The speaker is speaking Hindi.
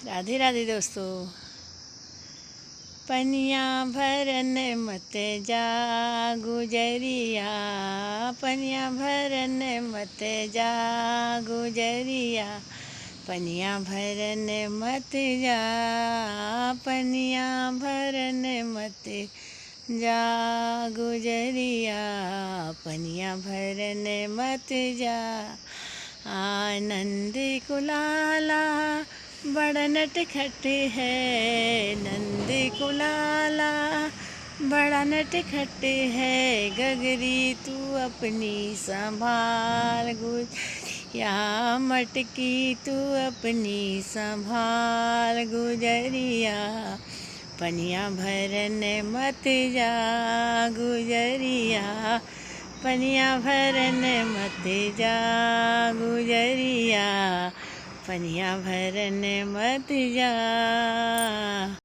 राधे राधे दोस्तों। पनिया भरन मत जा गुजरिया, पनिया भरन मत जा गुजरिया, पनिया भरन मत जा, पनिया भरन मत जा गुजरिया, पनिया भरन मत जा। आनंद कुलाला बड़ा नटखट है, नंद कुलाला बड़ा नटखट है, गगरी तू अपनी संभाल गुजरिया, मटकी तू अपनी संभाल गुजरिया, पनिया भरन मत जा गुजरिया, पनिया भरन मत जा गुजरिया, पनिया भरन मत जा।